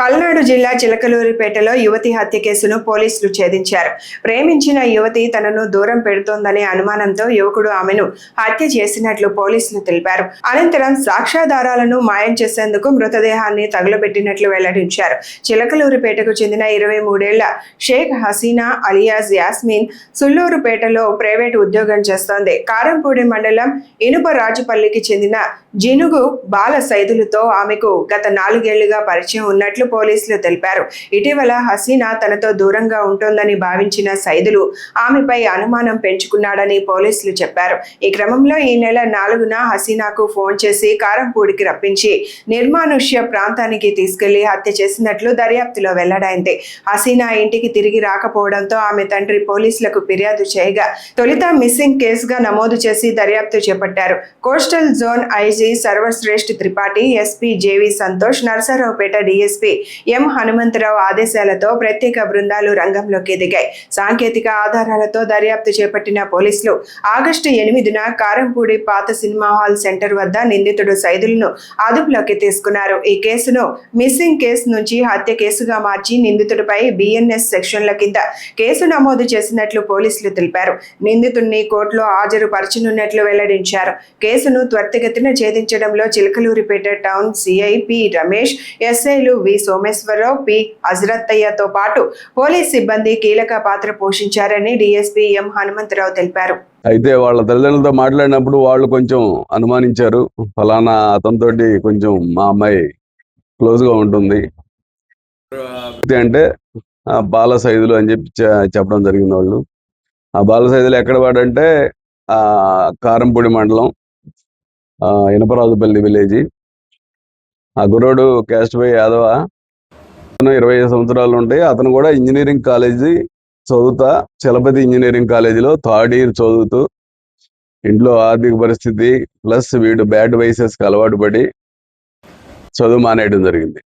పల్నాడు జిల్లా చిలకలూరిపేటలో యువతి హత్య కేసును పోలీసులు ఛేదించారు. ప్రేమించిన యువతి తనను దూరం పెడుతోందనే అనుమానంతో యువకుడు ఆమెను హత్య చేసినట్లు పోలీసులు తెలిపారు. అనంతరం సాక్ష్యాధారాలను మాయం చేసేందుకు మృతదేహాన్ని తగులబెట్టినట్లు వెల్లడించారు. చిలకలూరిపేటకు చెందిన 23 ఏళ్ల షేక్ హసీనా అలియాస్ యాస్మిన్ సుళ్లూరుపేటలో ప్రైవేటు ఉద్యోగం చేస్తోంది. కారంపూడి మండలం ఇనుపరాజుపల్లికి చెందిన జినుగు బాల సైదులతో ఆమెకు గత 4 ఏళ్లుగా పరిచయం ఉన్నట్లు పోలీసులు తెలిపారు. ఇటీవల హసీనా తనతో దూరంగా ఉంటోందని భావించిన సైదులు ఆమెపై అనుమానం పెంచుకున్నాడని పోలీసులు చెప్పారు. ఈ క్రమంలో ఈ నెల 4న హసీనాకు ఫోన్ చేసి కారంపూడికి రప్పించి నిర్మానుష్య ప్రాంతానికి తీసుకెళ్లి హత్య చేసినట్లు దర్యాప్తులో వెల్లడైంది. హసీనా ఇంటికి తిరిగి రాకపోవడంతో ఆమె తండ్రి పోలీసులకు ఫిర్యాదు చేయగా తొలుత మిస్సింగ్ కేసుగా నమోదు చేసి దర్యాప్తు చేపట్టారు. Coastal zone IG Sarvashreshtha Tripathi, SP JV Santosh, Narasaraopet DSP M Hanumantharao ఆదేశాలతో ప్రత్యేక బృందాలు రంగంలోకి దిగాయి. సాంకేతిక ఆధారాలతో దర్యాప్తు చేపట్టిన పోలీసులు ఆగస్టు 8న కారంపూడి పాత సినిమా హాల్ సెంటర్ వద్ద నిందితుడు సైదులను అదుపులోకి తీసుకున్నారు. ఈ కేసును మిస్సింగ్ కేసు నుంచి హత్య కేసుగా మార్చి నిందితుడిపై బిఎన్ఎస్ సెక్షన్ల కింద కేసు నమోదు చేసినట్లు పోలీసులు తెలిపారు. నిందితుడిని కోర్టులో హాజరుపరచనున్నట్లు వెల్లడించారు. కేసును త్వరితగతిన ఛేదించడంలో Chilakaluripet town CI P Ramesh, ఎస్ఐలు వి సోమేశ్వరరావు, పి హజరత్తయ్యతో పాటు పోలీస్ సిబ్బంది కీలక పాత్ర పోషించారని డీఎస్పీ ఎం హనుమంతరావు తెలిపారు. అయితే వాళ్ళ తల్లిదండ్రులతో మాట్లాడినప్పుడు వాళ్ళు కొంచెం అనుమానించారు. ఫలానా అతనితోటి కొంచెం మా అమ్మాయి క్లోజ్ గా ఉంటుంది అంటే బాల సైదులు అని చెప్పి చెప్పడం జరిగింది. వాళ్ళు ఆ బాల సైదులు ఎక్కడ వాడంటే కారంపూడి మండలం ఇనపరాజుపల్లి విలేజ్. ఆ గురోడు క్యాస్ట్ యాదవ, 25 సంవత్సరాలు ఉంటాయి. అతను కూడా ఇంజనీరింగ్ కాలేజీ చదువుతా చలపతి ఇంజనీరింగ్ కాలేజీలో 3rd ఇయర్ చదువుతూ ఇంట్లో ఆర్థిక పరిస్థితి ప్లస్ వీడు బ్యాడ్ వైసెస్కి అలవాటు పడి చదువు మానేయడం జరిగింది.